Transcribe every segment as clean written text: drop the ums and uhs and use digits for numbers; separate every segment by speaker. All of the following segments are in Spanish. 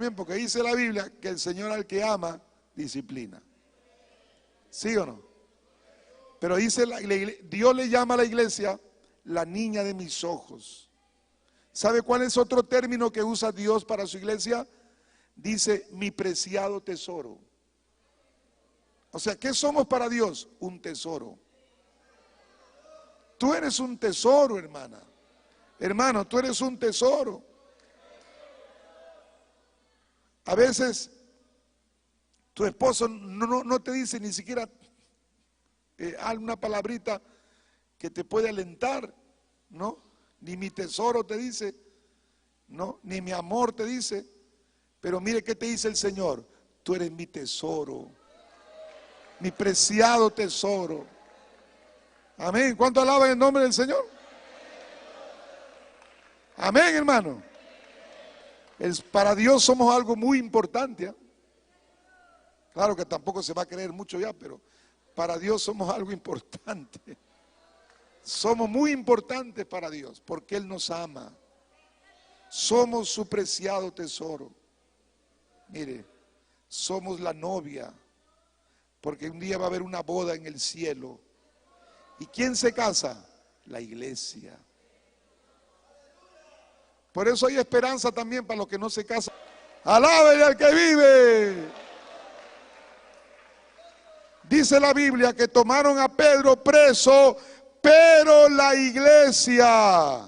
Speaker 1: Bien, porque dice la Biblia que el Señor al que ama, disciplina. ¿Sí o no? Pero dice Dios le llama a la iglesia la niña de mis ojos. ¿Sabe cuál es otro término que usa Dios para su iglesia? Dice, mi preciado tesoro. O sea, ¿qué somos para Dios? Un tesoro. Tú eres un tesoro, hermana. Hermano, tú eres un tesoro. A veces tu esposo no te dice ni siquiera una palabrita que te puede alentar, ¿no? Ni mi tesoro te dice, ¿no? Ni mi amor te dice. Pero mire qué te dice el Señor. Tú eres mi tesoro, mi preciado tesoro. Amén. ¿Cuánto alaban el nombre del Señor? Amén, hermano. Para Dios somos algo muy importante, ¿eh? Claro que tampoco se va a creer mucho ya, pero para Dios somos algo importante. Somos muy importantes para Dios porque Él nos ama. Somos su preciado tesoro. Mire, somos la novia porque un día va a haber una boda en el cielo. ¿Y quién se casa? La iglesia. Por eso hay esperanza también para los que no se casan. ¡Alabe al que vive! Dice la Biblia que tomaron a Pedro preso, pero la iglesia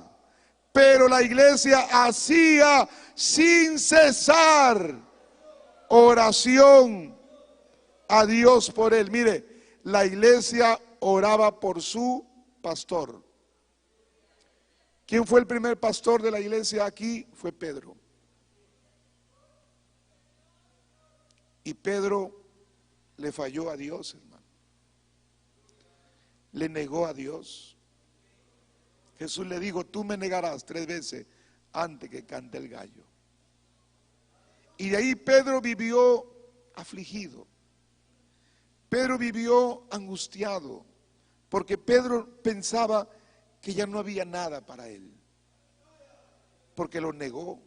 Speaker 1: hacía sin cesar oración a Dios por él. Mire, la iglesia oraba por su pastor. ¿Quién fue el primer pastor de la iglesia aquí? Fue Pedro. Y Pedro le falló a Dios, hermano. Le negó a Dios. Jesús le dijo, tú me negarás 3 veces antes que cante el gallo. Y de ahí Pedro vivió afligido. Pedro vivió angustiado, porque Pedro pensaba que ya no había nada para él, porque lo negó.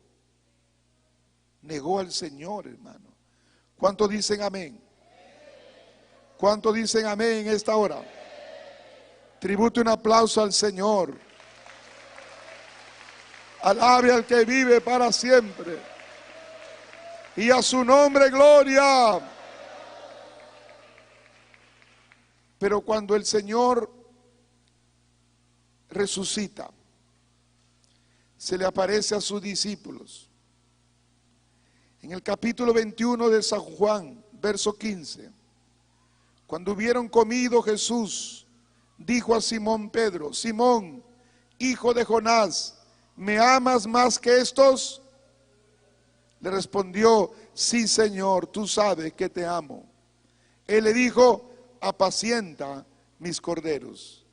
Speaker 1: Negó al Señor, hermano. ¿Cuántos dicen amén? ¿Cuántos dicen amén en esta hora? Tribute un aplauso al Señor. Alabe al que vive para siempre. Y a su nombre gloria. Pero cuando el Señor resucita, se le aparece a sus discípulos. En el capítulo 21 de San Juan, verso 15. Cuando hubieron comido, Jesús dijo a Simón Pedro, Simón, hijo de Jonás, ¿me amas más que estos? Le respondió, sí, Señor, tú sabes que te amo. Él le dijo, apacienta mis corderos.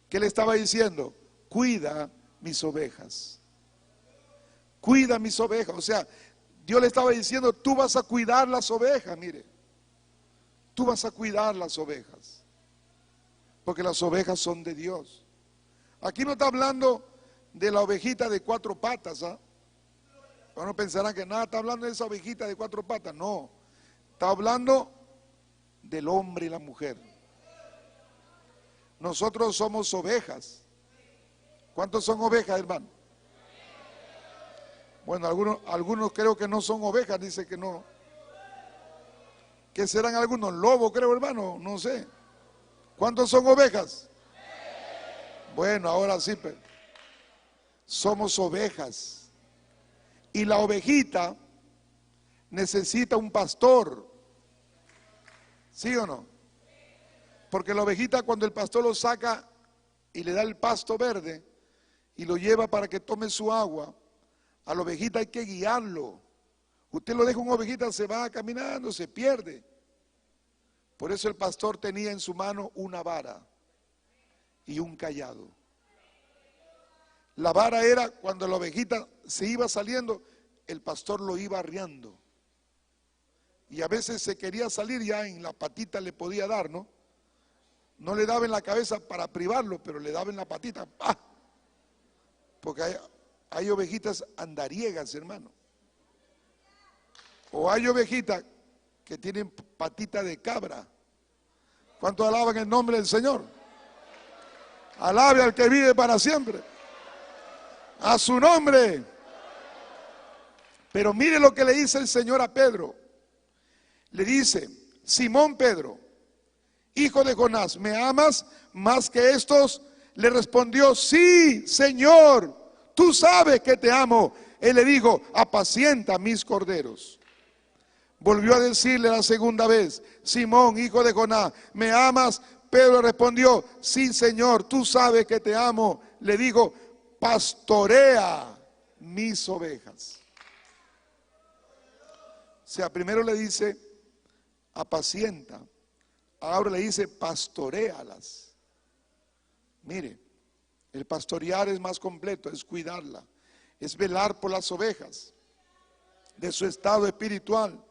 Speaker 1: ¿Qué le estaba diciendo? Cuida mis ovejas. Cuida mis ovejas. O sea, Dios le estaba diciendo, tú vas a cuidar las ovejas, mire. Tú vas a cuidar las ovejas. Porque las ovejas son de Dios. Aquí no está hablando de la ovejita de 4 patas, ¿ah? Bueno, pensarán que nada, está hablando de esa ovejita de 4 patas. No, está hablando del hombre y la mujer. Nosotros somos ovejas. ¿Cuántos son ovejas, hermano? Bueno, algunos creo que no son ovejas, dice que no. ¿Qué serán algunos? Lobos, creo, hermano, no sé. ¿Cuántos son ovejas? Bueno, ahora sí, pero somos ovejas. Y la ovejita necesita un pastor. ¿Sí o no? Porque la ovejita, cuando el pastor lo saca y le da el pasto verde y lo lleva para que tome su agua, a la ovejita hay que guiarlo. Usted lo deja una ovejita, se va caminando, se pierde. Por eso el pastor tenía en su mano una vara y un cayado. La vara era cuando la ovejita se iba saliendo, el pastor lo iba arreando. Y a veces se quería salir, ya en la patita le podía dar, ¿no? No le daba en la cabeza para privarlo, pero le daba en la patita. ¡Pah! Porque hay ovejitas andariegas, hermano. O hay ovejitas que tienen patita de cabra. ¿Cuántos alaban el nombre del Señor? Alabe al que vive para siempre. A su nombre. Pero mire lo que le dice el Señor a Pedro. Le dice: Simón Pedro, hijo de Jonás, ¿me amas más que estos? Le respondió: sí, Señor, tú sabes que te amo. Él le dijo: apacienta mis corderos. Volvió a decirle la segunda vez: Simón, hijo de Jonás, ¿me amas? Pedro respondió: sí, Señor, tú sabes que te amo. Le dijo: pastorea mis ovejas. O sea, primero le dice: apacienta. Ahora le dice: pastoréalas. Mire, el pastorear es más completo, es cuidarla, es velar por las ovejas de su estado espiritual.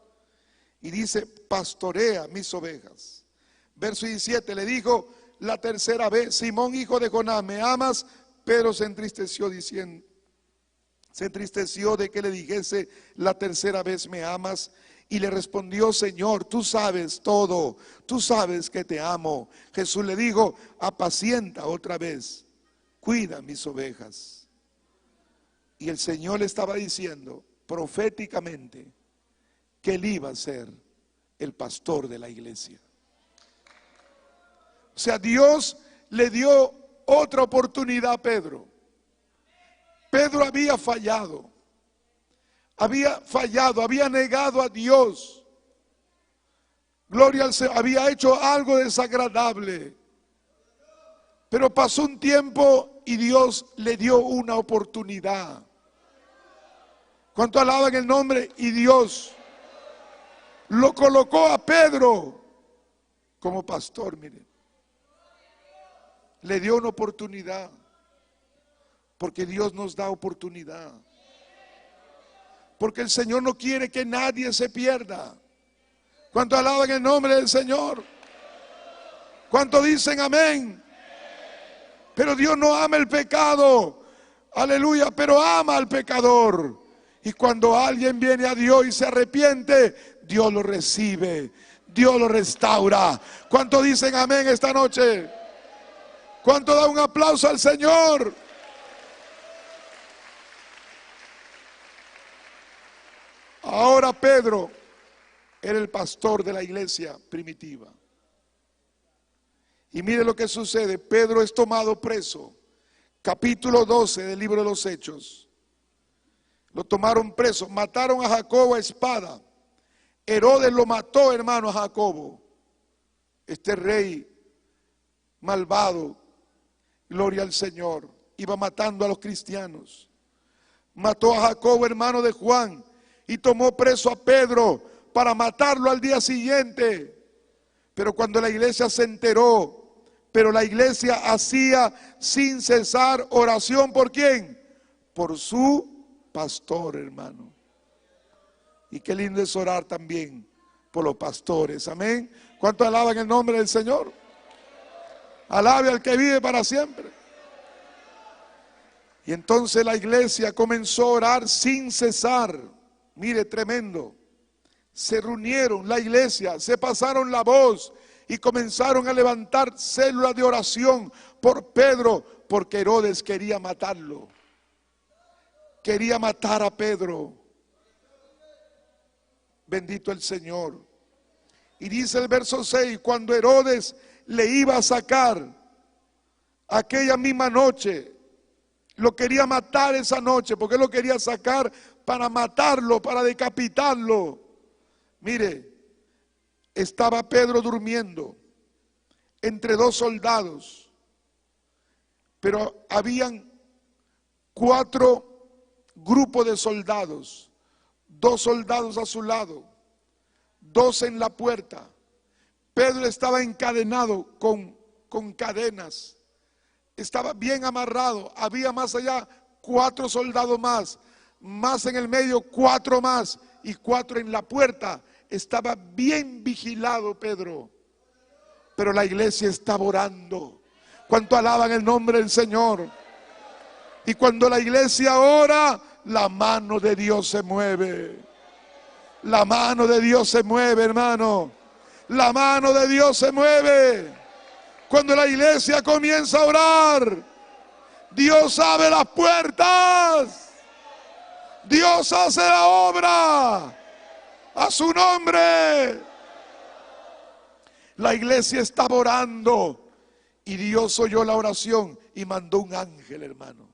Speaker 1: Y dice: pastorea mis ovejas. Verso 17, le dijo la tercera vez: Simón, hijo de Jonás, ¿me amas? Pedro se entristeció diciendo, se entristeció de que le dijese la tercera vez: ¿me amas? Y le respondió: Señor, tú sabes todo, tú sabes que te amo. Jesús le dijo: apacienta otra vez, cuida mis ovejas. Y el Señor le estaba diciendo proféticamente que él iba a ser el pastor de la iglesia. O sea, Dios le dio otra oportunidad a Pedro. Pedro había fallado, había negado a Dios. Gloria al Señor, había hecho algo desagradable. Pero pasó un tiempo y Dios le dio una oportunidad. ¿Cuánto alaban el nombre? Y Dios lo colocó a Pedro como pastor, miren. Le dio una oportunidad. Porque Dios nos da oportunidad. Porque el Señor no quiere que nadie se pierda. ¿Cuánto alaban el nombre del Señor? ¿Cuánto dicen amén? Pero Dios no ama el pecado. Aleluya, pero ama al pecador. Y cuando alguien viene a Dios y se arrepiente, Dios lo recibe, Dios lo restaura. ¿Cuánto dicen amén esta noche? ¿Cuánto da un aplauso al Señor? Ahora Pedro era el pastor de la iglesia primitiva. Y mire lo que sucede. Pedro es tomado preso. Capítulo 12 del libro de los Hechos. Lo tomaron preso. Mataron a Jacobo a espada. Herodes lo mató, hermano, a Jacobo. Este rey malvado, gloria al Señor, iba matando a los cristianos. Mató a Jacobo, hermano de Juan, y tomó preso a Pedro para matarlo al día siguiente. Pero cuando la iglesia se enteró, pero la iglesia hacía sin cesar oración, ¿por quién? Por su pastor, hermano. Y qué lindo es orar también por los pastores, amén. ¿Cuánto alaban el nombre del Señor? Alabe al que vive para siempre. Y entonces la iglesia comenzó a orar sin cesar. Mire, tremendo. Se reunieron la iglesia, se pasaron la voz y comenzaron a levantar células de oración por Pedro, porque Herodes quería matarlo. Quería matar a Pedro. Bendito el Señor. Y dice el verso 6, cuando Herodes le iba a sacar aquella misma noche, lo quería matar esa noche, porque él lo quería sacar para matarlo, para decapitarlo. Mire, estaba Pedro durmiendo entre dos soldados, pero habían 4 grupos de soldados, 2 soldados a su lado, 2 en la puerta. Pedro estaba encadenado con cadenas, estaba bien amarrado. Había más allá 4 soldados más en el medio 4 más y 4 en la puerta. Estaba bien vigilado Pedro, pero la iglesia estaba orando. ¿Cuánto alaban el nombre del Señor? Y cuando la iglesia ora, la mano de Dios se mueve. La mano de Dios se mueve, hermano. La mano de Dios se mueve. Cuando la iglesia comienza a orar, Dios abre las puertas. Dios hace la obra a su nombre. La iglesia estaba orando y Dios oyó la oración y mandó un ángel, hermano.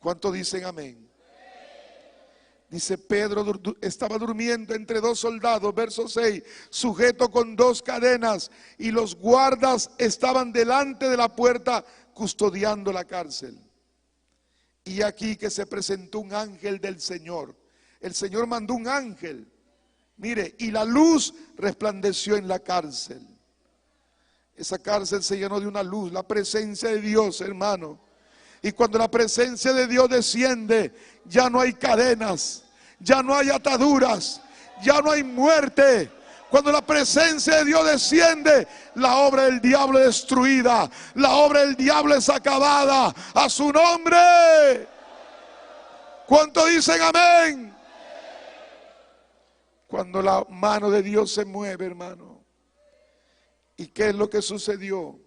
Speaker 1: ¿Cuántos dicen amén? Dice, Pedro estaba durmiendo entre dos soldados, verso 6, sujeto con dos cadenas, y los guardas estaban delante de la puerta custodiando la cárcel. Y aquí que se presentó un ángel del Señor. El Señor mandó un ángel, mire, y la luz resplandeció en la cárcel. Esa cárcel se llenó de una luz, la presencia de Dios, hermano. Y cuando la presencia de Dios desciende, ya no hay cadenas, ya no hay ataduras, ya no hay muerte. Cuando la presencia de Dios desciende, la obra del diablo es destruida, la obra del diablo es acabada. A su nombre. ¿Cuántos dicen amén? Cuando la mano de Dios se mueve, hermano. ¿Y qué es lo que sucedió?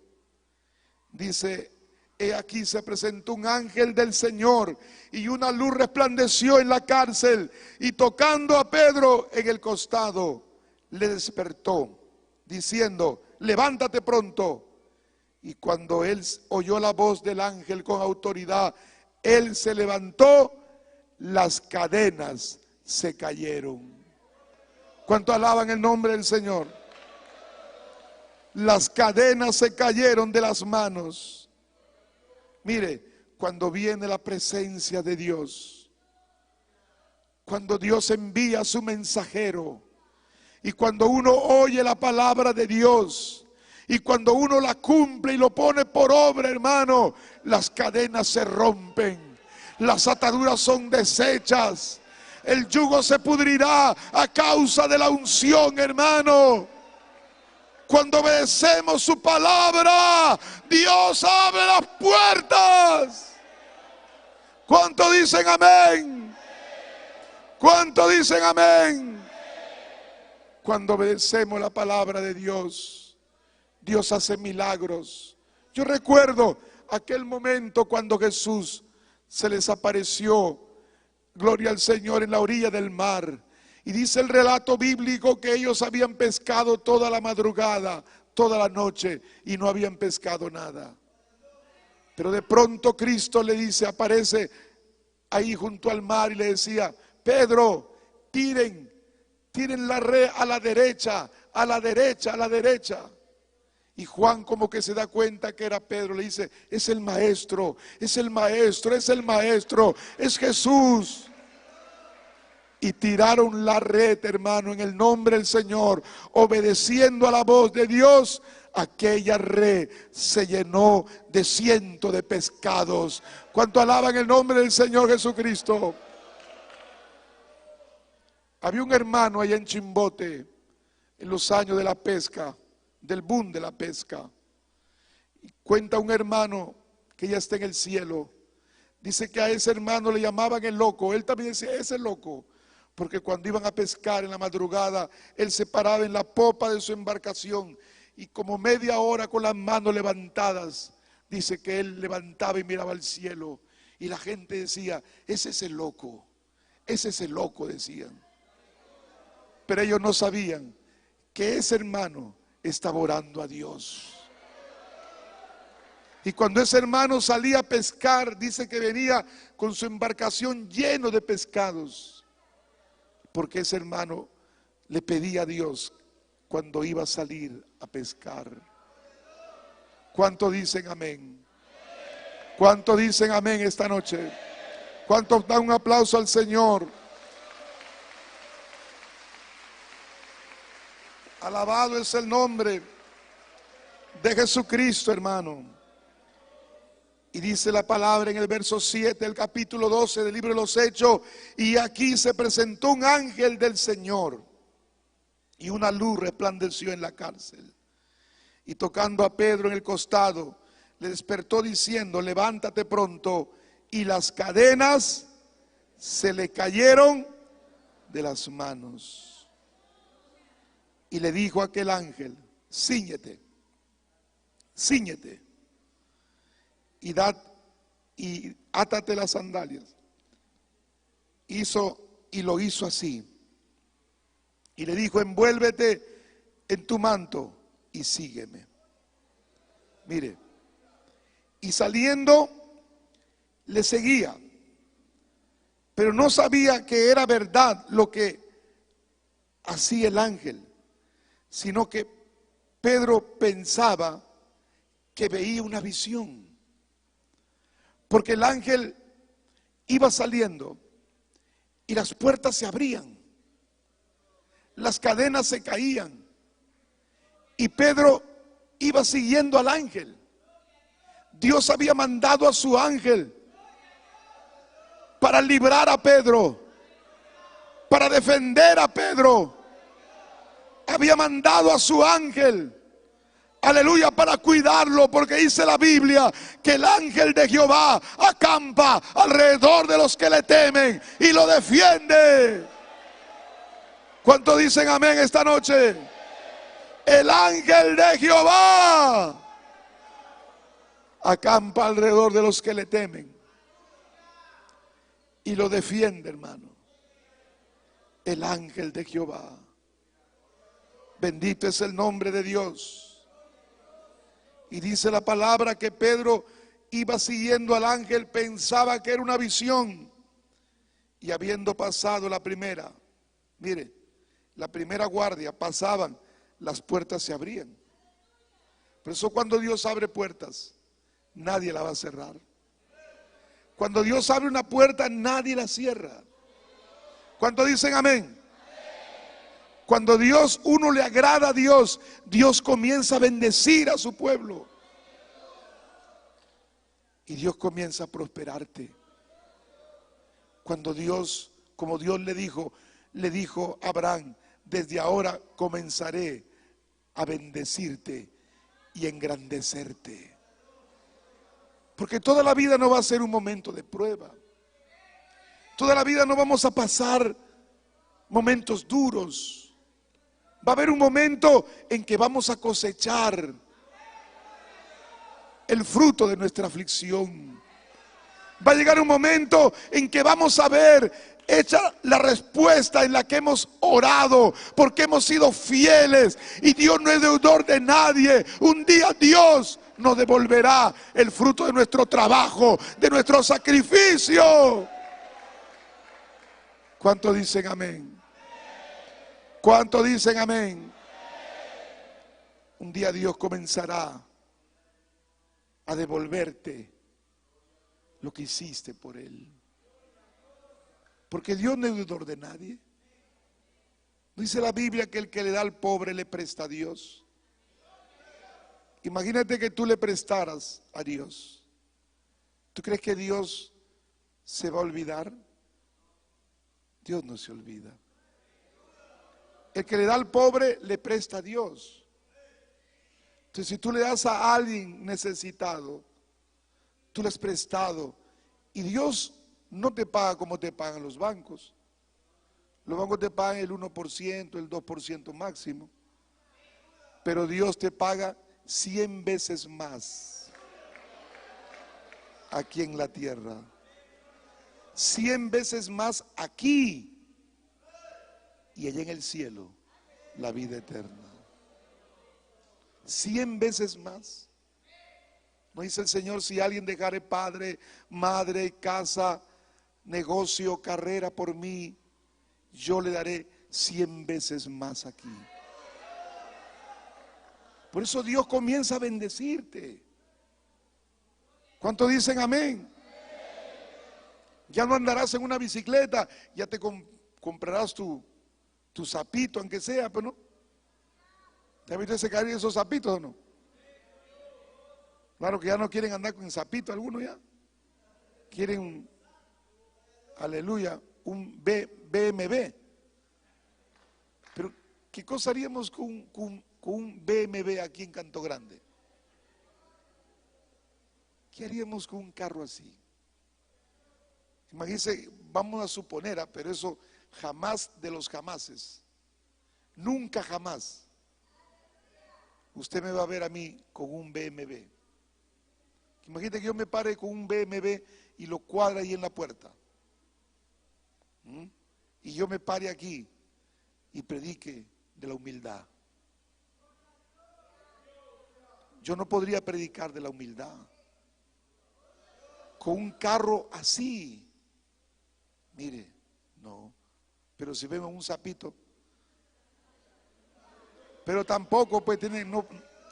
Speaker 1: Dice, he aquí se presentó un ángel del Señor y una luz resplandeció en la cárcel, y tocando a Pedro en el costado, le despertó, diciendo, levántate pronto. Y cuando él oyó la voz del ángel con autoridad, él se levantó, las cadenas se cayeron. ¿Cuánto alaban el nombre del Señor? Las cadenas se cayeron de las manos. Mire, cuando viene la presencia de Dios, cuando Dios envía a su mensajero, y cuando uno oye la palabra de Dios, y cuando uno la cumple y lo pone por obra, hermano, las cadenas se rompen, las ataduras son deshechas, el yugo se pudrirá a causa de la unción, hermano. Cuando obedecemos su palabra, Dios abre las puertas. ¿Cuántos dicen amén? ¿Cuántos dicen amén? Cuando obedecemos la palabra de Dios, Dios hace milagros. Yo recuerdo aquel momento cuando Jesús se les apareció, gloria al Señor, en la orilla del mar. Y dice el relato bíblico que ellos habían pescado toda la madrugada, toda la noche, y no habían pescado nada. Pero de pronto Cristo le dice, aparece ahí junto al mar y le decía, Pedro, tiren la red a la derecha, a la derecha, a la derecha. Y Juan como que se da cuenta que era Pedro, le dice, es el maestro, es el maestro, es el maestro, es Jesús. Y tiraron la red, hermano, en el nombre del Señor, obedeciendo a la voz de Dios. Aquella red se llenó de cientos de pescados. ¿Cuánto alaban el nombre del Señor Jesucristo? Había un hermano allá en Chimbote, en los años de la pesca, del boom de la pesca. Y cuenta un hermano que ya está en el cielo. Dice que a ese hermano le llamaban el loco. Él también decía, ese loco. Porque cuando iban a pescar en la madrugada, él se paraba en la popa de su embarcación y como media hora con las manos levantadas, dice que él levantaba y miraba al cielo. Y la gente decía, ese es el loco, decían. Pero ellos no sabían que ese hermano estaba orando a Dios. Y cuando ese hermano salía a pescar, dice que venía con su embarcación lleno de pescados. Porque ese hermano le pedía a Dios cuando iba a salir a pescar. ¿Cuántos dicen amén? ¿Cuántos dicen amén esta noche? ¿Cuántos dan un aplauso al Señor? Alabado es el nombre de Jesucristo, hermano. Y dice la palabra en el verso 7 del capítulo 12 del libro de los Hechos, y aquí se presentó un ángel del Señor y una luz resplandeció en la cárcel. Y tocando a Pedro en el costado, le despertó diciendo, levántate pronto. Y las cadenas se le cayeron de las manos. Y le dijo a aquel ángel: cíñete, cíñete y átate las sandalias. Lo hizo así. Y le dijo: envuélvete en tu manto y sígueme. Mire, y saliendo le seguía, pero no sabía que era verdad lo que hacía el ángel, sino que Pedro pensaba que veía una visión, porque el ángel iba saliendo y las puertas se abrían, las cadenas se caían, y Pedro iba siguiendo al ángel. Dios había mandado a su ángel para librar a Pedro, para defender a Pedro. Había mandado a su ángel, aleluya, para cuidarlo, porque dice la Biblia que el ángel de Jehová acampa alrededor de los que le temen y lo defiende. ¿Cuántos dicen amén esta noche? El ángel de Jehová acampa alrededor de los que le temen y lo defiende, hermano. El ángel de Jehová. Bendito es el nombre de Dios. Y dice la palabra que Pedro iba siguiendo al ángel, pensaba que era una visión. Y habiendo pasado la primera, mire, la primera guardia, pasaban, las puertas se abrían. Por eso cuando Dios abre puertas, nadie la va a cerrar. Cuando Dios abre una puerta, nadie la cierra. ¿Cuántos dicen amén? Cuando uno le agrada a Dios, Dios comienza a bendecir a su pueblo. Y Dios comienza a prosperarte. Cuando Dios, como Dios le dijo a Abraham: desde ahora comenzaré a bendecirte y engrandecerte. Porque toda la vida no va a ser un momento de prueba. Toda la vida no vamos a pasar momentos duros. Va a haber un momento en que vamos a cosechar el fruto de nuestra aflicción. Va a llegar un momento en que vamos a ver hecha la respuesta en la que hemos orado, porque hemos sido fieles y Dios no es deudor de nadie. Un día Dios nos devolverá el fruto de nuestro trabajo, de nuestro sacrificio. ¿Cuántos dicen amén? ¿Cuántos dicen amén? Un día Dios comenzará a devolverte lo que hiciste por Él. Porque Dios no es deudor de nadie. Dice la Biblia que el que le da al pobre le presta a Dios. Imagínate que tú le prestaras a Dios. ¿Tú crees que Dios se va a olvidar? Dios no se olvida. El que le da al pobre le presta a Dios. Entonces, si tú le das a alguien necesitado, tú le has prestado, y Dios no te paga como te pagan los bancos. Los bancos te pagan el 1%, el 2% máximo. Pero Dios te paga 100 veces más aquí en la tierra. 100 veces más aquí y allá en el cielo, la vida eterna. 100 veces más. ¿No dice el Señor: si alguien dejare padre, madre, casa, negocio, carrera por mí, yo le daré 100 veces más aquí? Por eso Dios comienza a bendecirte. ¿Cuántos dicen amén? Ya no andarás en una bicicleta, ya te comprarás tu sapito, aunque sea, pero no. ¿Te has visto ese cariño de esos sapitos o no? Claro que ya no quieren andar con sapito algunos ya. Quieren, aleluya, un BMW. Pero ¿qué cosa haríamos con un BMW aquí en Canto Grande? ¿Qué haríamos con un carro así? Imagínense, vamos a suponer, pero eso jamás de los jamases, nunca jamás, usted me va a ver a mí con un BMW. Imagínate que yo me pare con un BMW y lo cuadra ahí en la puerta. Y yo me pare aquí y predique de la humildad. Yo no podría predicar de la humildad con un carro así. Mire, no. Pero si vemos un sapito, pero tampoco pues tiene, no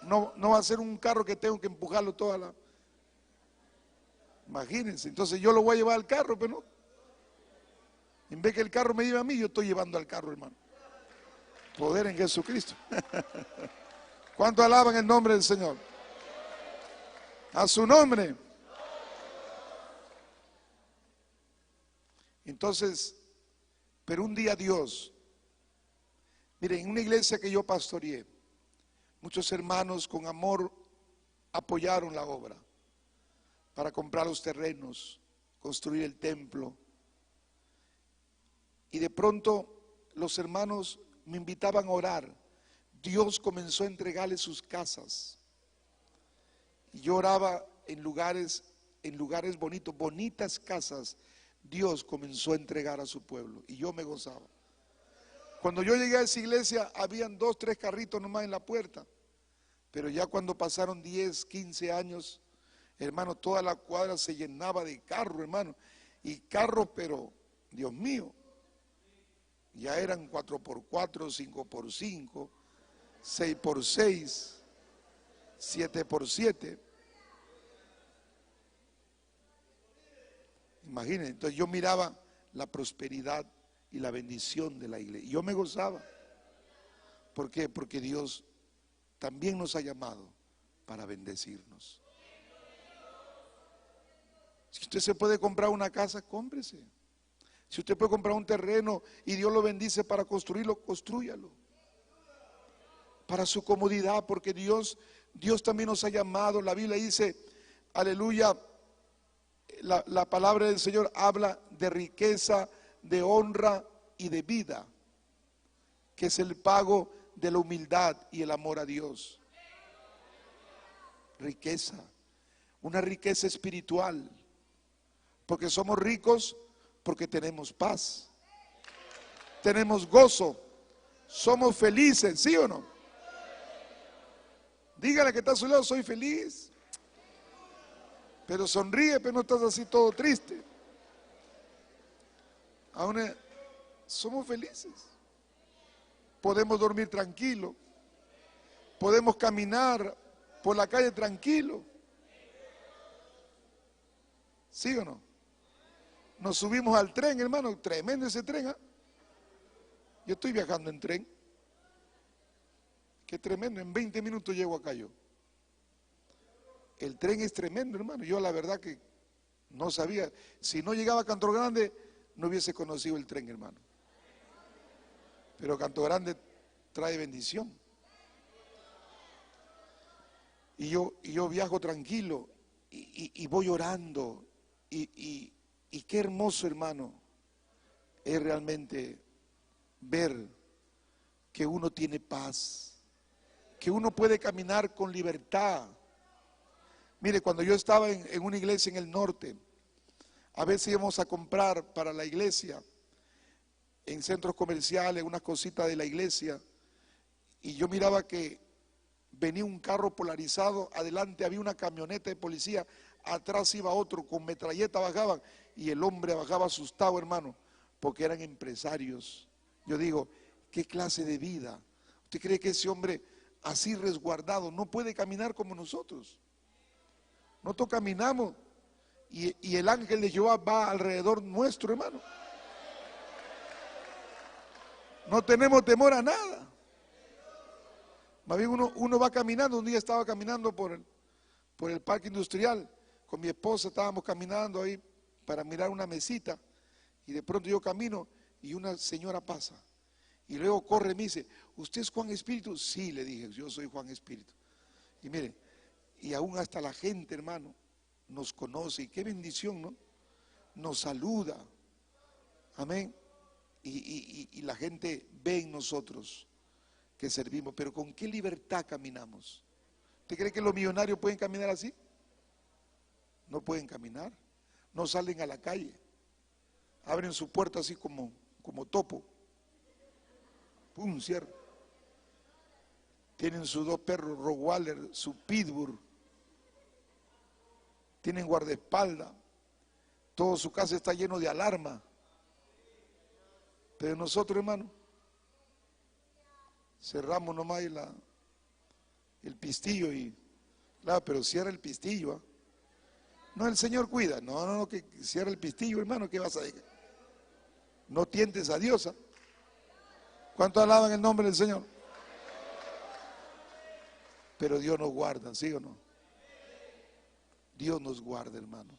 Speaker 1: va a ser un carro que tengo que empujarlo toda la. Imagínense, entonces yo lo voy a llevar al carro, pero no. En vez que el carro me lleve a mí, yo estoy llevando al carro, hermano. Poder en Jesucristo. ¿Cuánto alaban el nombre del Señor? A su nombre. Entonces, pero un día Dios, miren, en una iglesia que yo pastoreé, muchos hermanos con amor apoyaron la obra para comprar los terrenos, construir el templo. Y de pronto los hermanos me invitaban a orar. Dios comenzó a entregarles sus casas. Y yo oraba en lugares bonitos, bonitas casas. Dios comenzó a entregar a su pueblo y yo me gozaba. Cuando yo llegué a esa iglesia, habían 2, 3 carritos nomás en la puerta. Pero ya cuando pasaron 10, 15 años, hermano, toda la cuadra se llenaba de carros, hermano. Y carros, pero, Dios mío, ya eran 4x4, 5x5, 6x6, 7x7. Imagínense, entonces yo miraba la prosperidad y la bendición de la iglesia. Y yo me gozaba. ¿Por qué? Porque Dios también nos ha llamado para bendecirnos. Si usted se puede comprar una casa, cómprese. Si usted puede comprar un terreno y Dios lo bendice para construirlo, constrúyalo. Para su comodidad, porque Dios también nos ha llamado. La Biblia dice, aleluya, la palabra del Señor habla de riqueza, de honra y de vida, que es el pago de la humildad y el amor a Dios. Riqueza, una riqueza espiritual, porque somos ricos porque tenemos paz, tenemos gozo, somos felices, ¿sí o no? Dígale que está a su lado, soy feliz. Pero sonríe, pero no estás así todo triste. Aún somos felices. Podemos dormir tranquilo. Podemos caminar por la calle tranquilo. ¿Sí o no? Nos subimos al tren, hermano. Tremendo ese tren, ¿eh? Yo estoy viajando en tren. Qué tremendo. En 20 minutos llego acá yo. El tren es tremendo, hermano. Yo la verdad que no sabía. Si no llegaba a Canto Grande, no hubiese conocido el tren, hermano. Pero Canto Grande trae bendición. Y yo viajo tranquilo y voy orando. Y qué hermoso, hermano, es realmente ver que uno tiene paz, que uno puede caminar con libertad. Mire, cuando yo estaba en una iglesia en el norte, a veces íbamos a comprar para la iglesia, en centros comerciales, unas cositas de la iglesia, y yo miraba que venía un carro polarizado, adelante había una camioneta de policía, atrás iba otro, con metralleta bajaban, y el hombre bajaba asustado, hermano, porque eran empresarios. Yo digo, ¿qué clase de vida? ¿Usted cree que ese hombre así resguardado no puede caminar como nosotros? Nosotros caminamos y el ángel de Jehová va alrededor nuestro, hermano. No tenemos temor a nada. Más bien uno va caminando. Un día estaba caminando por el parque industrial. Con mi esposa estábamos caminando ahí para mirar una mesita. Y de pronto yo camino y una señora pasa. Y luego corre y me dice, ¿usted es Juan Espíritu? Sí, le dije, yo soy Juan Espíritu. Y mire, y aún hasta la gente, hermano, nos conoce. Y qué bendición, ¿no? Nos saluda. Amén. y la gente ve en nosotros que servimos, pero ¿con qué libertad caminamos? ¿Usted cree que los millonarios pueden caminar así? No pueden caminar, no salen a la calle, abren su puerta así como topo, pum, cierra. Tienen sus 2 perros, Rottweiler, su Pitbull, tienen guardaespaldas, todo su casa está lleno de alarma. Pero nosotros, hermano, cerramos nomás el pistillo y, claro, pero cierra el pistillo, ¿eh? No, el Señor cuida. No, que cierra el pistillo, hermano, ¿qué vas a decir? No tientes a Dios, ¿eh? ¿Cuántos alaban el nombre del Señor? Pero Dios nos guarda, ¿sí o no? Dios nos guarda, hermano.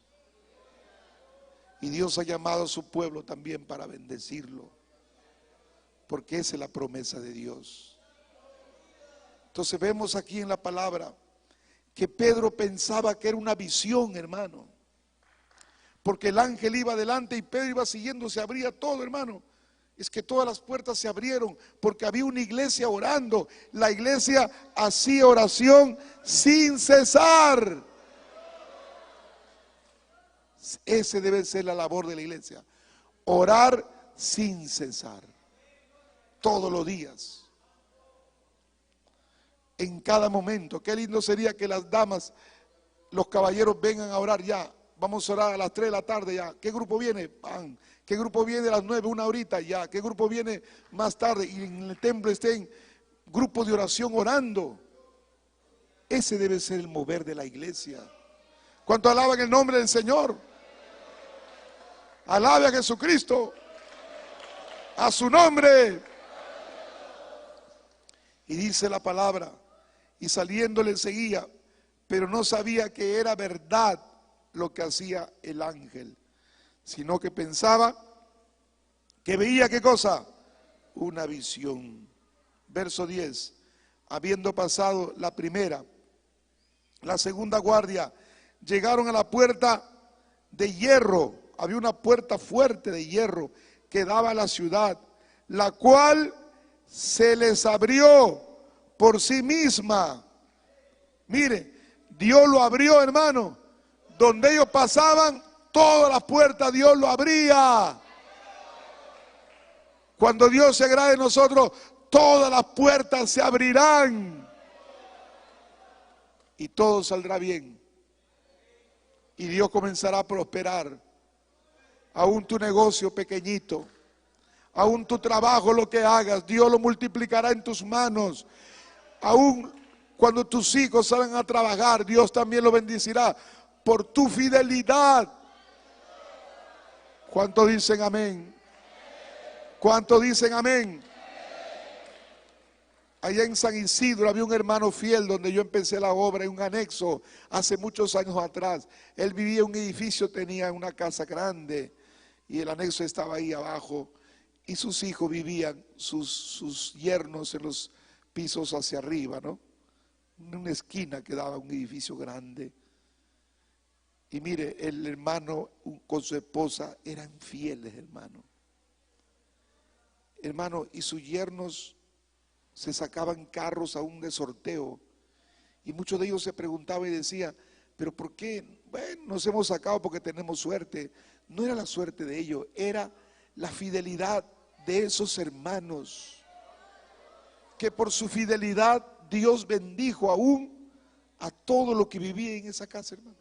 Speaker 1: Y Dios ha llamado a su pueblo también para bendecirlo, porque esa es la promesa de Dios. Entonces vemos aquí en la palabra que Pedro pensaba que era una visión, hermano, porque el ángel iba adelante y Pedro iba siguiendo, se abría todo, hermano. Es que todas las puertas se abrieron porque había una iglesia orando. La iglesia hacía oración sin cesar. Ese debe ser la labor de la iglesia, orar sin cesar, todos los días, en cada momento. Qué lindo sería que las damas, los caballeros vengan a orar ya. Vamos a orar a las 3 de la tarde ya. ¿Qué grupo viene? ¡Pam! ¿Qué grupo viene a las 9, una horita ya? ¿Qué grupo viene más tarde? Y en el templo estén grupos de oración orando. Ese debe ser el mover de la iglesia. ¿Cuánto alaban el nombre del Señor? Alabe a Jesucristo, a su nombre. Y dice la palabra, y saliendo le seguía, pero no sabía que era verdad lo que hacía el ángel, sino que pensaba que veía, ¿qué cosa? Una visión. Verso 10, habiendo pasado la primera, la segunda guardia, llegaron a la puerta de hierro. Había una puerta fuerte de hierro que daba a la ciudad, la cual se les abrió por sí misma. Mire, Dios lo abrió, hermano. Donde ellos pasaban, todas las puertas Dios lo abría. Cuando Dios se agrade de nosotros, todas las puertas se abrirán y todo saldrá bien. Y Dios comenzará a prosperar. Aún tu negocio pequeñito, aún tu trabajo, lo que hagas, Dios lo multiplicará en tus manos. Aún cuando tus hijos salgan a trabajar, Dios también lo bendecirá por tu fidelidad. ¿Cuántos dicen amén? ¿Cuántos dicen amén? Allá en San Isidro había un hermano fiel donde yo empecé la obra, en un anexo, hace muchos años atrás. Él vivía en un edificio, tenía una casa grande y el anexo estaba ahí abajo y sus hijos vivían, sus yernos en los pisos hacia arriba, ¿no? En una esquina quedaba un edificio grande. Y mire, el hermano con su esposa eran fieles, hermano. Hermano, y sus yernos se sacaban carros aún de sorteo. Y muchos de ellos se preguntaban y decían, ¿pero por qué? Bueno, nos hemos sacado porque tenemos suerte. No era la suerte de ellos, era la fidelidad de esos hermanos. Que por su fidelidad Dios bendijo aún a todo lo que vivía en esa casa, hermano.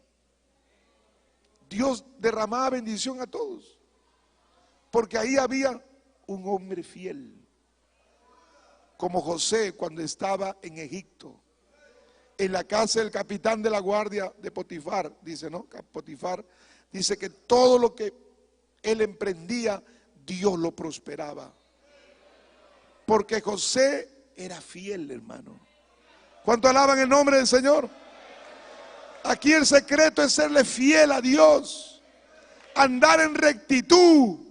Speaker 1: Dios derramaba bendición a todos. Porque ahí había un hombre fiel. Como José cuando estaba en Egipto, en la casa del capitán de la guardia de Potifar, dice, ¿no? Potifar dice que todo lo que él emprendía, Dios lo prosperaba. Porque José era fiel, hermano. ¿Cuánto alaban el nombre del Señor? Aquí el secreto es serle fiel a Dios, andar en rectitud.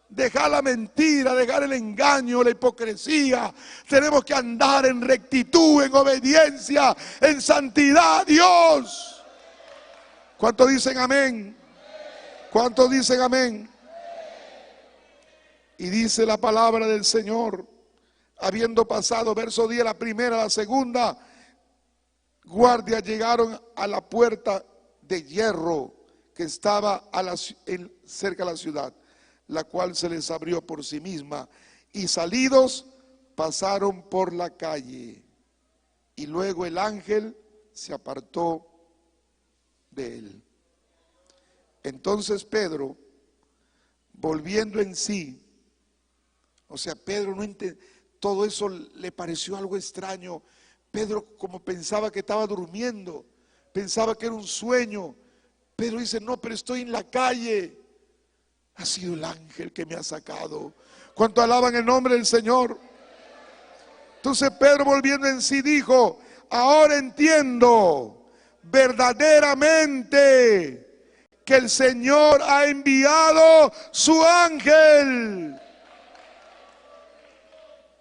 Speaker 1: Dejar la mentira, dejar el engaño, la hipocresía. Tenemos que andar en rectitud, en obediencia, en santidad a Dios. ¿Cuántos dicen amén? ¿Cuántos dicen amén? Y dice la palabra del Señor, habiendo pasado, verso 10, la primera, la segunda guardia, llegaron a la puerta de hierro que estaba cerca de la ciudad, la cual se les abrió por sí misma, y salidos pasaron por la calle, y luego el ángel se apartó de él. Entonces Pedro, volviendo en sí, o sea, Pedro no entendió, todo eso le pareció algo extraño. Pedro, como pensaba que estaba durmiendo, pensaba que era un sueño. Pedro dice, no, pero estoy en la calle. Ha sido el ángel que me ha sacado. ¿Cuánto alaban el nombre del Señor? Entonces Pedro, volviendo en sí, dijo, ahora entiendo verdaderamente que el Señor ha enviado su ángel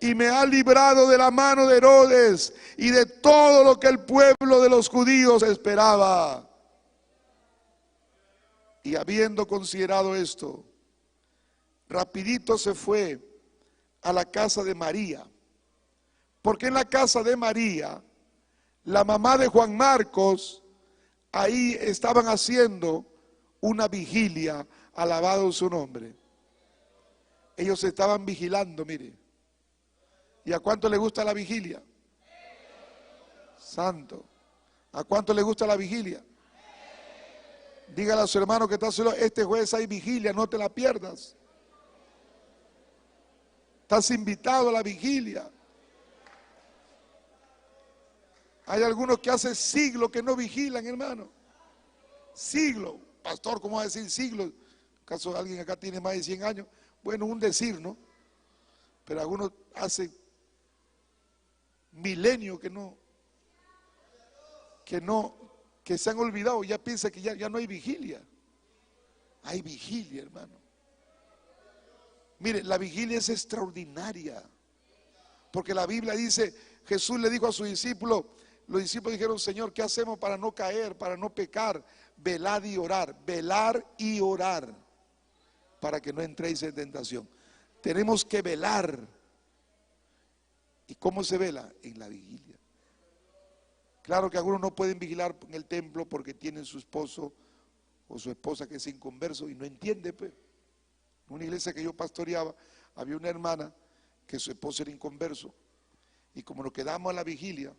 Speaker 1: y me ha librado de la mano de Herodes y de todo lo que el pueblo de los judíos esperaba. Y habiendo considerado esto, rapidito se fue a la casa de María, porque en la casa de María, la mamá de Juan Marcos, ahí estaban haciendo una vigilia, alabado su nombre. Ellos estaban vigilando, mire. ¿Y a cuánto le gusta la vigilia? Santo. ¿A cuánto le gusta la vigilia? Dígale a su hermano que está solo, este jueves hay vigilia, no te la pierdas. Estás invitado a la vigilia. Hay algunos que hace siglos que no vigilan, hermano. Siglo. Pastor, ¿cómo va a decir siglo? ¿Acaso alguien acá tiene más de 100 años? Bueno, un decir, ¿no? Pero algunos hace milenios que se han olvidado, ya piensa que ya no hay vigilia. Hay vigilia, hermano. Mire, la vigilia es extraordinaria, porque la Biblia dice, Jesús le dijo a sus discípulos, los discípulos dijeron, Señor, ¿qué hacemos para no caer, para no pecar? Velad y orar, velar y orar, para que no entréis en tentación. Tenemos que velar. ¿Y cómo se vela? En la vigilia. Claro que algunos no pueden vigilar en el templo porque tienen su esposo o su esposa que es inconverso y no entiende, pues. En una iglesia que yo pastoreaba, había una hermana que su esposo era inconverso, y como nos quedamos a la vigilia,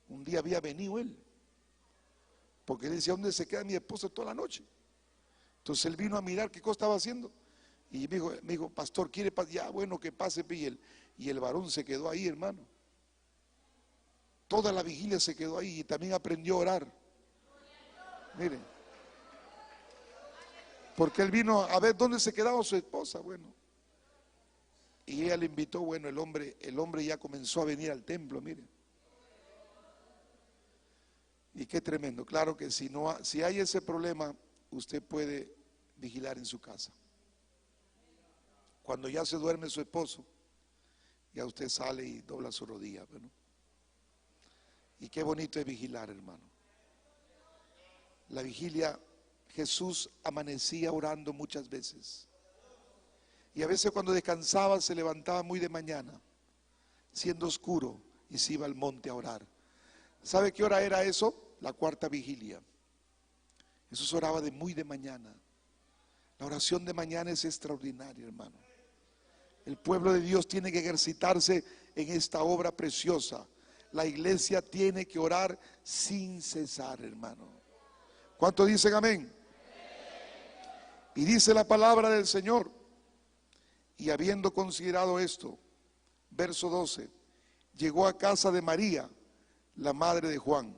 Speaker 1: un día había venido él, porque él decía, ¿dónde se queda mi esposa toda la noche? Entonces él vino a mirar qué cosa estaba haciendo, y me dijo, pastor, ¿quiere pasar? Ya, bueno, que pase, y el varón se quedó ahí, hermano. Toda la vigilia se quedó ahí y también aprendió a orar. Miren, porque él vino a ver dónde se quedaba su esposa, bueno. Y ella le invitó, bueno, el hombre ya comenzó a venir al templo, miren. Y qué tremendo. Claro que si hay ese problema, usted puede vigilar en su casa. Cuando ya se duerme su esposo, ya usted sale y dobla su rodilla, ¿no? Y qué bonito es vigilar, hermano. La vigilia, Jesús amanecía orando muchas veces. Y a veces cuando descansaba se levantaba muy de mañana, siendo oscuro, y se iba al monte a orar. ¿Sabe qué hora era eso? La cuarta vigilia. Jesús oraba de muy de mañana. La oración de mañana es extraordinaria, hermano. El pueblo de Dios tiene que ejercitarse en esta obra preciosa. La iglesia tiene que orar sin cesar, hermano. ¿Cuántos dicen amén? Y dice la palabra del Señor, y habiendo considerado esto, verso 12, llegó a casa de María, la madre de Juan,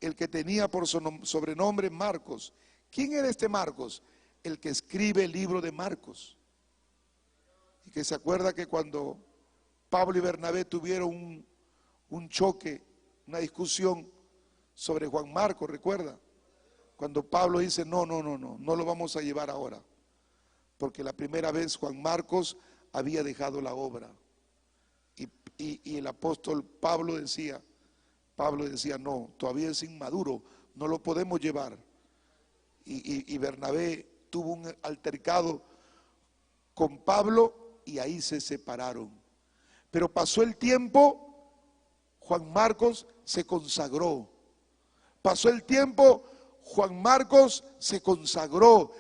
Speaker 1: el que tenía por sobrenombre Marcos. ¿Quién era este Marcos? El que escribe el libro de Marcos. Y que se acuerda que cuando Pablo y Bernabé tuvieron un choque, una discusión sobre Juan Marcos, ¿recuerda? Cuando Pablo dice, no lo vamos a llevar ahora, porque la primera vez Juan Marcos había dejado la obra. Y el apóstol Pablo decía, no, todavía es inmaduro, no lo podemos llevar. Y Bernabé tuvo un altercado con Pablo y ahí se separaron. Pero pasó el tiempo, Juan Marcos se consagró. Pasó el tiempo, Juan Marcos se consagró,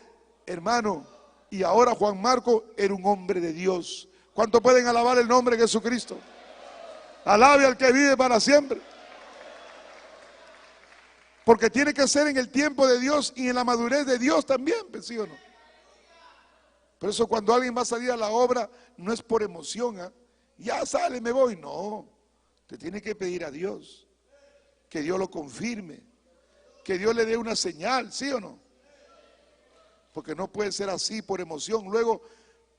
Speaker 1: hermano, y ahora Juan Marcos era un hombre de Dios. ¿Cuánto pueden alabar el nombre de Jesucristo? Alabe al que vive para siempre. Porque tiene que ser en el tiempo de Dios y en la madurez de Dios también, ¿sí o no? Por eso cuando alguien va a salir a la obra, no es por emoción, ¿eh? Ya sale, me voy. No, te tiene que pedir a Dios, que Dios lo confirme, que Dios le dé una señal, ¿sí o no? Porque no puede ser así por emoción. Luego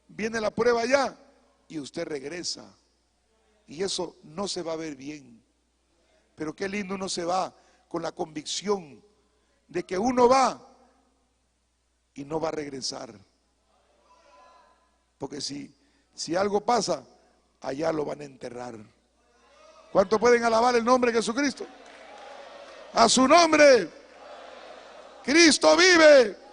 Speaker 1: viene la prueba ya y usted regresa. Y eso no se va a ver bien. Pero qué lindo uno se va con la convicción de que uno va y no va a regresar. Porque si algo pasa, allá lo van a enterrar. ¿Cuánto pueden alabar el nombre de Jesucristo? A su nombre, Cristo vive.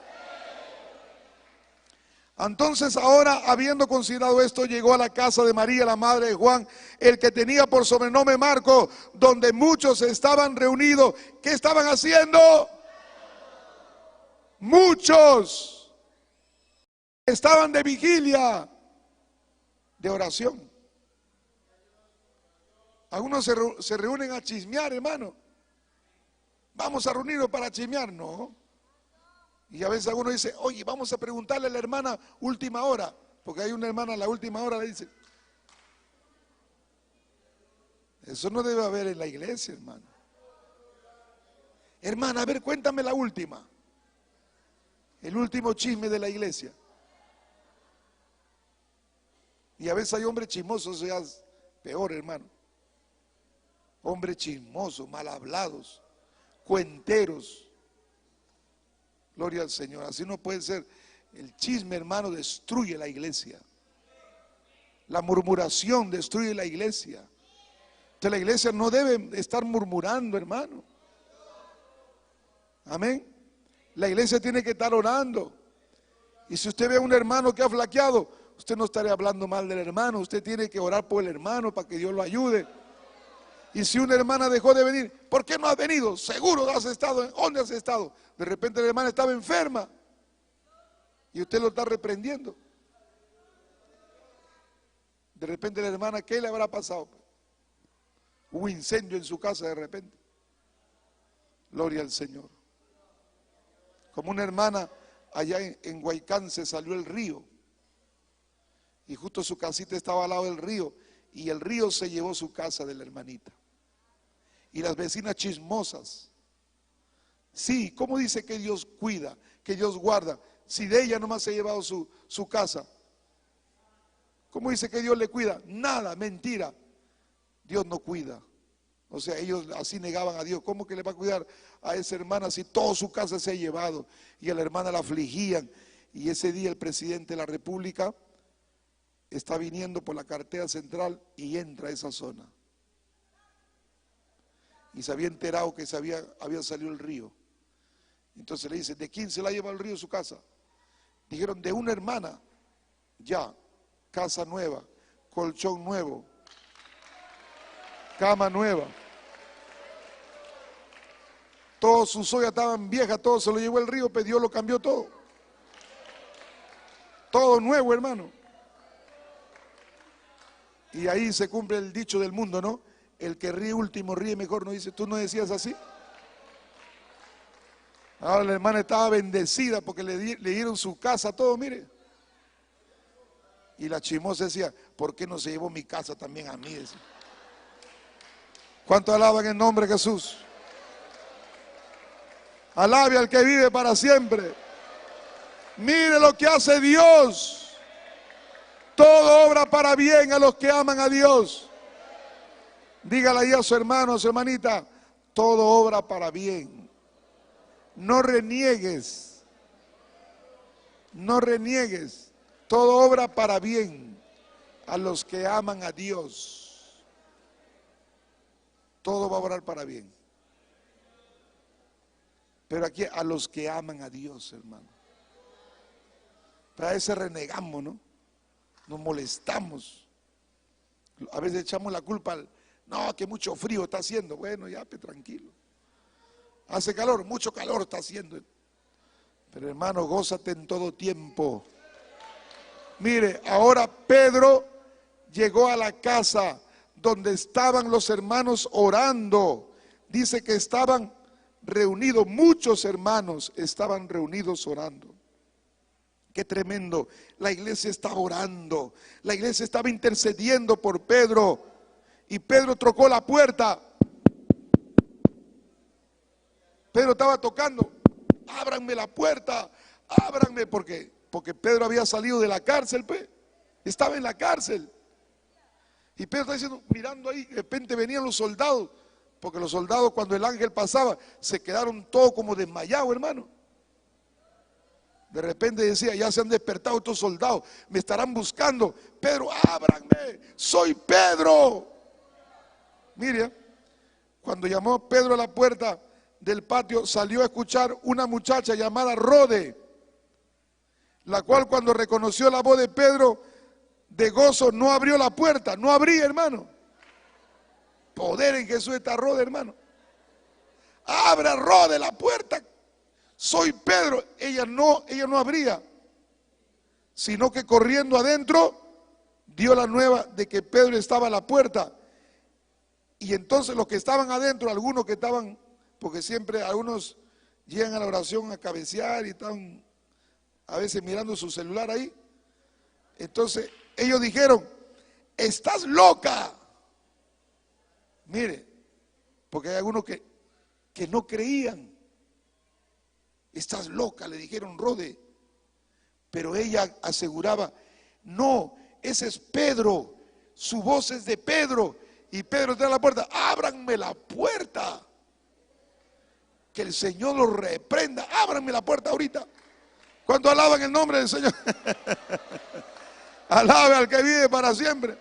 Speaker 1: Entonces ahora, habiendo considerado esto, llegó a la casa de María, la madre de Juan, el que tenía por sobrenombre Marcos, donde muchos estaban reunidos. ¿Qué estaban haciendo? Muchos estaban de vigilia, de oración. Algunos se reúnen a chismear, hermano. Vamos a reunirnos para chismear, no. Y a veces alguno dice, oye, vamos a preguntarle a la hermana última hora, porque hay una hermana a la última hora le dice. Eso no debe haber en la iglesia, hermano. Hermana, a ver, cuéntame la última. El último chisme de la iglesia. Y a veces hay hombres chismosos, eso ya es peor, hermano. Hombres chismosos, mal hablados, cuenteros. Gloria al Señor. Así no puede ser. El chisme, hermano, destruye la iglesia. La murmuración destruye la iglesia. Entonces la iglesia no debe estar murmurando, hermano. Amén. La iglesia tiene que estar orando. Y si usted ve a un hermano que ha flaqueado, usted no estaría hablando mal del hermano. Usted tiene que orar por el hermano para que Dios lo ayude. Y si una hermana dejó de venir, ¿por qué no has venido? Seguro has estado. ¿Dónde has estado? De repente la hermana estaba enferma y usted lo está reprendiendo. De repente la hermana, ¿qué le habrá pasado? Hubo incendio en su casa de repente. Gloria al Señor. Como una hermana allá en Huaycán se salió el río y justo su casita estaba al lado del río y el río se llevó su casa de la hermanita. Y las vecinas chismosas. Sí, ¿cómo dice que Dios cuida, que Dios guarda? Si de ella nomás se ha llevado su casa. ¿Cómo dice que Dios le cuida? Nada, mentira. Dios no cuida. O sea, ellos así negaban a Dios. ¿Cómo que le va a cuidar a esa hermana si toda su casa se ha llevado? Y a la hermana la afligían. Y ese día el presidente de la República está viniendo por la carretera central y entra a esa zona. Y se había enterado que había salido el río. Entonces le dice, ¿de quién se la lleva el río su casa? Dijeron, de una hermana. Ya, casa nueva, colchón nuevo, cama nueva. Todas sus ollas estaban viejas, todo se lo llevó el río, pero Dios lo cambió todo. Todo nuevo, hermano. Y ahí se cumple el dicho del mundo, ¿no? El que ríe último ríe mejor, ¿no dice? ¿Tú no decías así? Ahora la hermana estaba bendecida porque le dieron su casa, todo, mire. Y la chismosa decía, ¿por qué no se llevó mi casa también a mí? Decía. ¿Cuánto alaban el nombre de Jesús? Alabe al que vive para siempre. Mire lo que hace Dios. Todo obra para bien a los que aman a Dios. Dígale ahí a su hermano, a su hermanita, todo obra para bien. No reniegues. No reniegues. Todo obra para bien a los que aman a Dios. Todo va a obrar para bien. Pero aquí a los que aman a Dios, hermano. Para ese renegamos, ¿no? Nos molestamos. A veces echamos la culpa al, no, que mucho frío está haciendo. Bueno, ya, tranquilo. Hace calor, mucho calor está haciendo. Pero hermano, gózate en todo tiempo. Mire, ahora Pedro llegó a la casa donde estaban los hermanos orando. Dice que estaban reunidos, muchos hermanos estaban reunidos orando. Qué tremendo, la iglesia estaba orando, la iglesia estaba intercediendo por Pedro. Y Pedro tocó la puerta. Pedro estaba tocando, ábranme la puerta, ábranme, porque Pedro había salido de la cárcel, pues, estaba en la cárcel. Y Pedro está diciendo, mirando ahí, de repente venían los soldados, porque los soldados cuando el ángel pasaba, se quedaron todos como desmayados, hermano. De repente decía, ya se han despertado estos soldados, me estarán buscando. Pedro, ábranme, soy Pedro. Mire, cuando llamó Pedro a la puerta del patio, salió a escuchar una muchacha llamada Rode, la cual cuando reconoció la voz de Pedro, de gozo no abrió la puerta, no abría, hermano. Poder en Jesús está Rode, hermano. Abra, Rode, la puerta. Soy Pedro. Ella no abría, sino que corriendo adentro dio la nueva de que Pedro estaba a la puerta. Y entonces los que estaban adentro, algunos que estaban, porque siempre algunos llegan a la oración a cabecear y están a veces mirando su celular ahí. Entonces ellos dijeron, estás loca. Mire, porque hay algunos que no creían. Estás loca, le dijeron Rode. Pero ella aseguraba, no, ese es Pedro, su voz es de Pedro. Y Pedro está en la puerta, ábranme la puerta. Que el Señor los reprenda, ábranme la puerta ahorita. ¿Cuánto alaban el nombre del Señor? Alabe al que vive para siempre.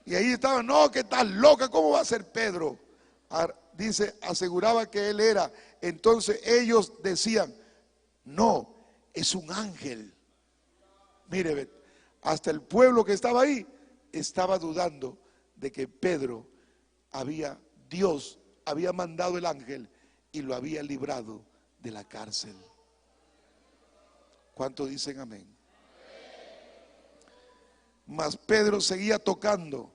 Speaker 1: Y ahí estaba, no, que estás loca, ¿cómo va a ser Pedro? Dice, aseguraba que él era. Entonces ellos decían, no, es un ángel. Mire, hasta el pueblo que estaba ahí estaba dudando de que Pedro Dios había mandado el ángel y lo había librado de la cárcel. ¿Cuántos dicen amén? Mas Pedro seguía tocando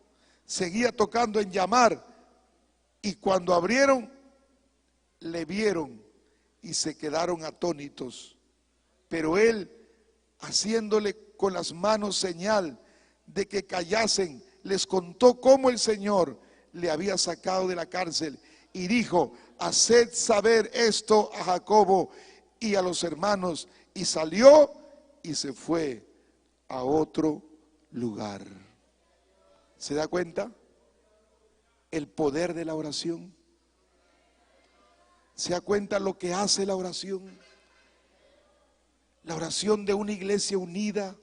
Speaker 1: en llamar, y cuando abrieron, le vieron y se quedaron atónitos. Pero él, haciéndole con las manos señal de que callasen, les contó cómo el Señor le había sacado de la cárcel y dijo, haced saber esto a Jacobo y a los hermanos. Y salió y se fue a otro lugar. ¿Se da cuenta? El poder de la oración. ¿Se da cuenta lo que hace la oración? La oración de una iglesia unida.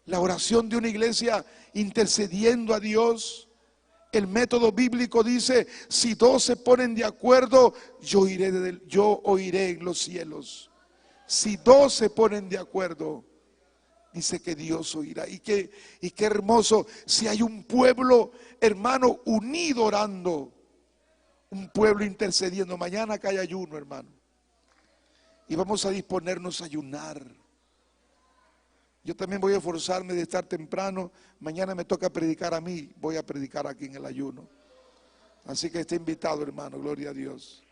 Speaker 1: La oración de una iglesia intercediendo a Dios. El método bíblico dice, si dos se ponen de acuerdo, yo oiré en los cielos. Si dos se ponen de acuerdo, dice que Dios oirá. Y qué hermoso si hay un pueblo, hermano, unido orando. Un pueblo intercediendo. Mañana acá hay ayuno, hermano. Y vamos a disponernos a ayunar. Yo también voy a esforzarme de estar temprano. Mañana me toca predicar a mí. Voy a predicar aquí en el ayuno. Así que está invitado, hermano. Gloria a Dios.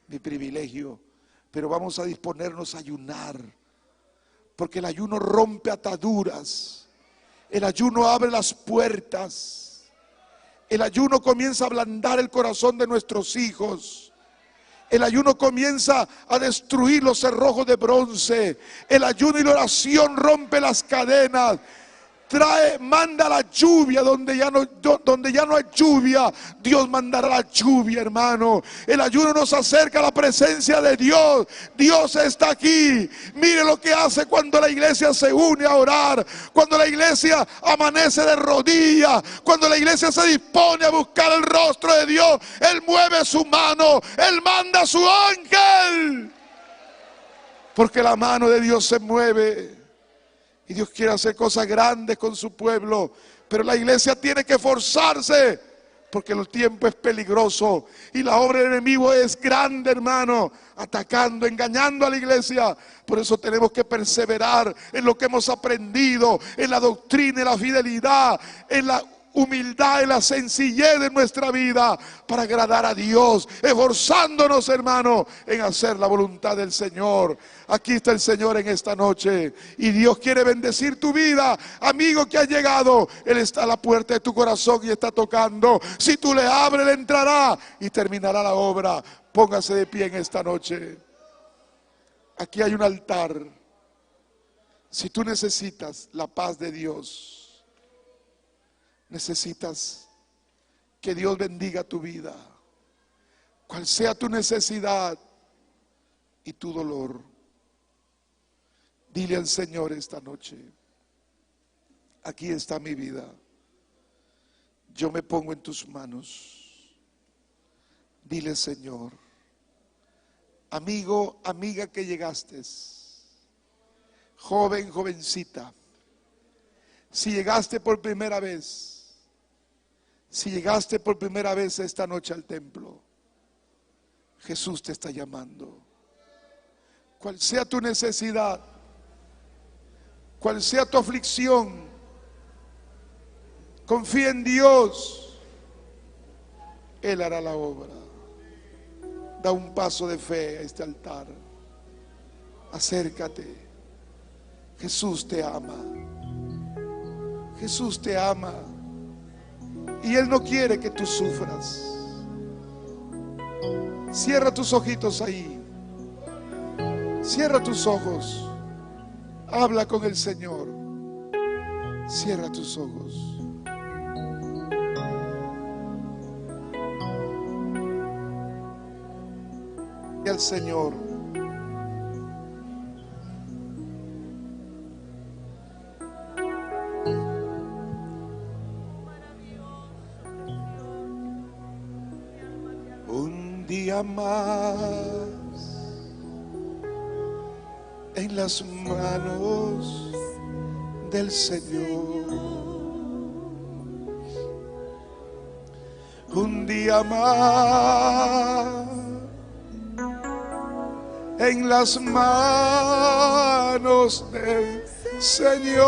Speaker 1: Mi privilegio. Pero vamos a disponernos a ayunar. Porque el ayuno rompe ataduras. El ayuno abre las puertas. El ayuno comienza a ablandar el corazón de nuestros hijos. El ayuno comienza a destruir los cerrojos de bronce. El ayuno y la oración rompe las cadenas. Manda la lluvia donde ya no hay lluvia. Dios mandará la lluvia, hermano. El ayuno nos acerca a la presencia de Dios. Dios está aquí. Mire lo que hace cuando la iglesia se une a orar, cuando la iglesia amanece de rodillas, cuando la iglesia se dispone a buscar el rostro de Dios. Él mueve su mano, Él manda su ángel, porque la mano de Dios se mueve. Y Dios quiere hacer cosas grandes con su pueblo, pero la iglesia tiene que esforzarse, porque el tiempo es peligroso y la obra del enemigo es grande, hermano, atacando, engañando a la iglesia. Por eso tenemos que perseverar en lo que hemos aprendido, en la doctrina, en la fidelidad, en la humildad, en la sencillez de nuestra vida, para agradar a Dios, esforzándonos, hermano, en hacer la voluntad del Señor. Aquí está el Señor en esta noche y Dios quiere bendecir tu vida. Amigo que ha llegado, Él está a la puerta de tu corazón y está tocando. Si tú le abres, Él entrará y terminará la obra. Póngase de pie en esta noche. Aquí hay un altar. Si tú necesitas la paz de Dios, necesitas que Dios bendiga tu vida, cual sea tu necesidad y tu dolor, dile al Señor esta noche: aquí está mi vida, yo me pongo en tus manos. Dile: Señor, amigo, amiga que llegaste, joven, jovencita, si llegaste por primera vez, si llegaste por primera vez esta noche al templo, Jesús te está llamando. Cual sea tu necesidad, cual sea tu aflicción, confía en Dios, Él hará la obra. Da un paso de fe a este altar, acércate. Jesús te ama, Jesús te ama. Y Él no quiere que tú sufras. Cierra tus ojitos ahí. Cierra tus ojos. Habla con el Señor. Cierra tus ojos. Y al Señor: un día más en las manos del Señor, un día más en las manos del Señor.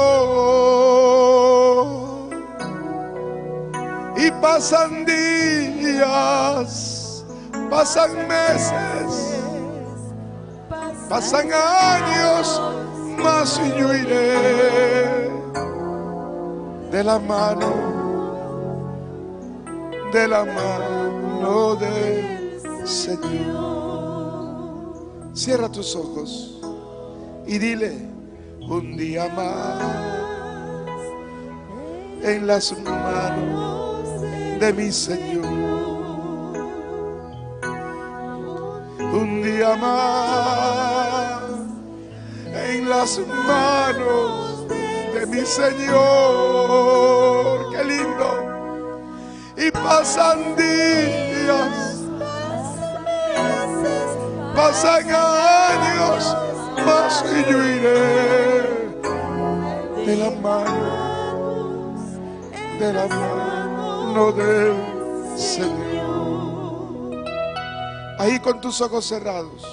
Speaker 1: Y pasan días, pasan meses, pasan años, mas yo iré de la mano del Señor. Cierra tus ojos y dile: un día más en las manos de mi Señor. Un día más en las manos de mi Señor. Qué lindo. Y pasan días, pasan años, mas yo iré de la mano del Señor. Ahí con tus ojos cerrados,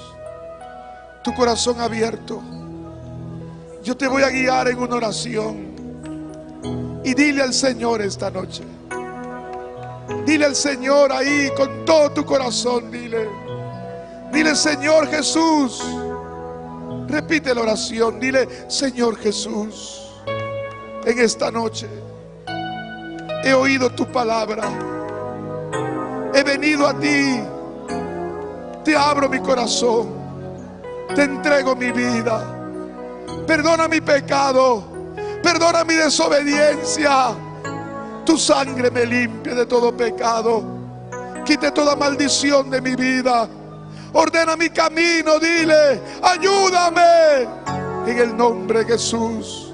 Speaker 1: tu corazón abierto, yo te voy a guiar en una oración. Y dile al Señor esta noche, dile al Señor ahí con todo tu corazón, dile: Señor Jesús. Repite la oración, dile: Señor Jesús, en esta noche he oído tu palabra, he venido a ti, te abro mi corazón, te entrego mi vida. Perdona mi pecado, perdona mi desobediencia. Tu sangre me limpie de todo pecado, quite toda maldición de mi vida, ordena mi camino. Dile: ayúdame en el nombre de Jesús.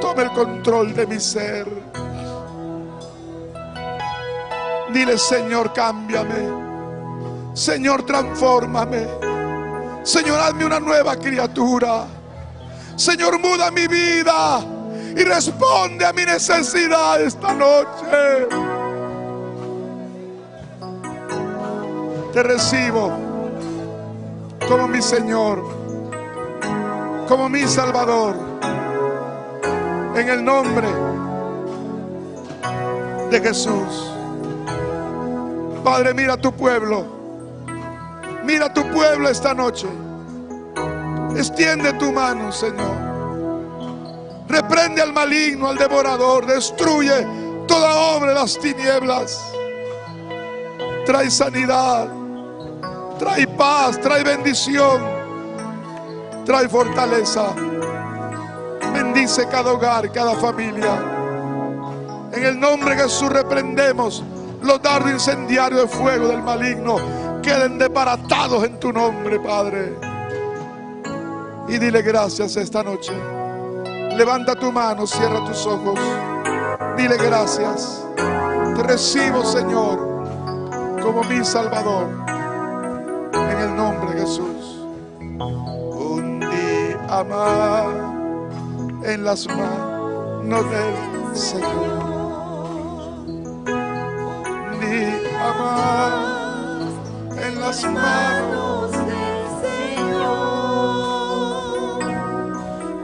Speaker 1: Toma el control de mi ser. Dile: Señor, cámbiame, Señor, transfórmame, Señor, hazme una nueva criatura. Señor, muda mi vida y responde a mi necesidad esta noche. Te recibo como mi Señor, como mi Salvador, en el nombre de Jesús. Padre, mira a tu pueblo. Mira a tu pueblo esta noche. Extiende tu mano, Señor. Reprende al maligno, al devorador. Destruye toda obra de las tinieblas. Trae sanidad, trae paz, trae bendición, trae fortaleza. Bendice cada hogar, cada familia. En el nombre de Jesús reprendemos los dardos incendiarios de fuego del maligno. Queden desbaratados en tu nombre, Padre. Y dile gracias esta noche. Levanta tu mano, cierra tus ojos. Dile gracias. Te recibo, Señor, como mi Salvador, en el nombre de Jesús. Un día más en las manos del Señor. Un día más en las manos del Señor.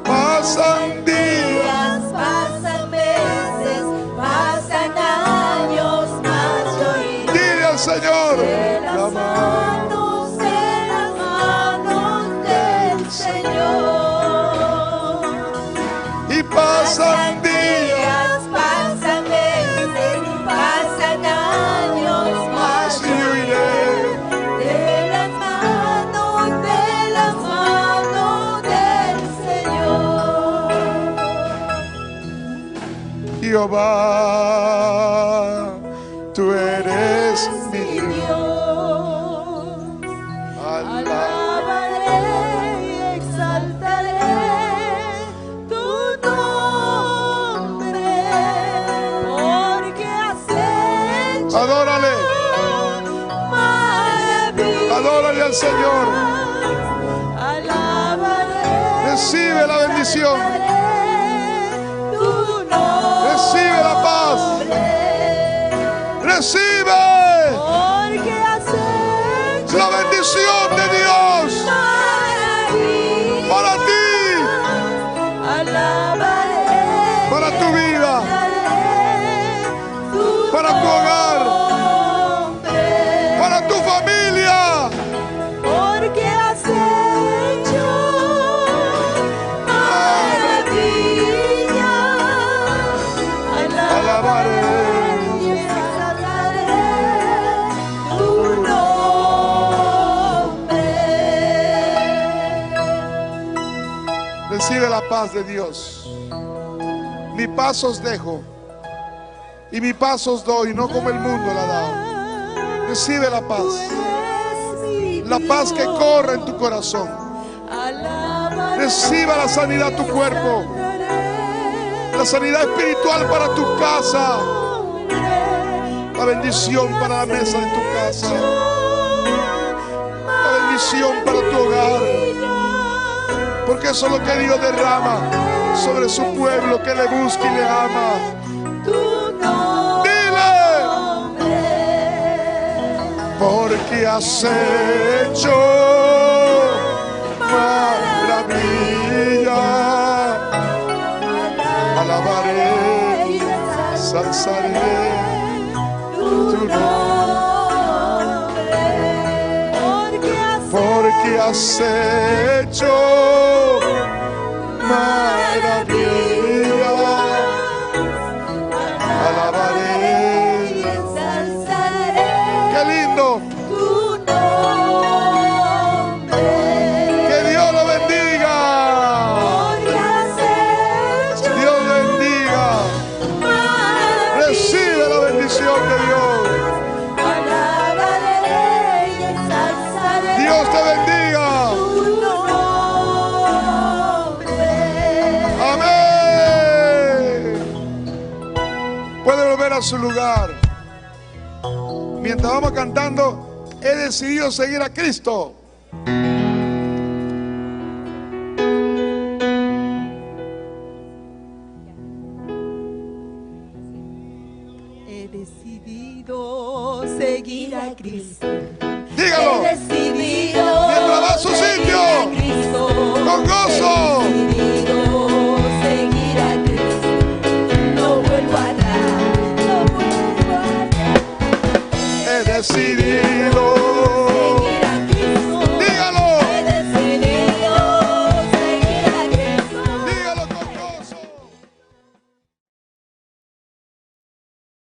Speaker 1: Pasan días,
Speaker 2: pasan meses, pasan años más. Yo iré.
Speaker 1: Dile al Señor.
Speaker 2: De las manos del Señor.
Speaker 1: Y pasan días,
Speaker 2: pasan meses, pasan años más.
Speaker 1: yo iré.
Speaker 2: De las manos del Señor.
Speaker 1: Jehová, tú eres mi
Speaker 2: Dios. Alabaré y exaltaré tu nombre, porque has hecho
Speaker 1: Adórale,
Speaker 2: maravillas.
Speaker 1: adórale al Señor.
Speaker 2: Alabaré,
Speaker 1: Recibe la bendición,
Speaker 2: exaltaré tu nombre,
Speaker 1: recibe la paz, recibe
Speaker 2: porque has hecho
Speaker 1: la bendición de Dios
Speaker 2: maravillas.
Speaker 1: para ti,
Speaker 2: Alabaré,
Speaker 1: para tu vida,
Speaker 2: exaltaré tu
Speaker 1: para tu hogar,
Speaker 2: nombre,
Speaker 1: para tu familia.
Speaker 2: porque has hecho maravillas. Alabaré y exaltaré tu nombre.
Speaker 1: Recibe la paz de Dios. Mi paz os dejo y mi paz os doy, no como el mundo la da. Recibe la paz, la paz que corre en tu corazón. Reciba la sanidad a tu cuerpo, la sanidad espiritual para tu casa, la bendición para la mesa de tu casa, la bendición para tu hogar, porque eso es lo que Dios derrama sobre su pueblo que le busca y le ama. Dile, porque has hecho maravilla. Alabaré, ensalzaré tu nombre, porque has hecho maravilla. Alabaré. Qué lindo. Que Dios lo bendiga. Dios bendiga. Recibe la bendición de Dios. Dios te bendiga. Amén. Puede volver a su lugar. Mientras vamos cantando, he decidido seguir a Cristo.
Speaker 2: decidido seguir a Cristo.
Speaker 1: Dígalo.
Speaker 2: He decidido
Speaker 1: Mientras va a su
Speaker 2: seguir
Speaker 1: sitio.
Speaker 2: a Cristo.
Speaker 1: Con gozo.
Speaker 2: He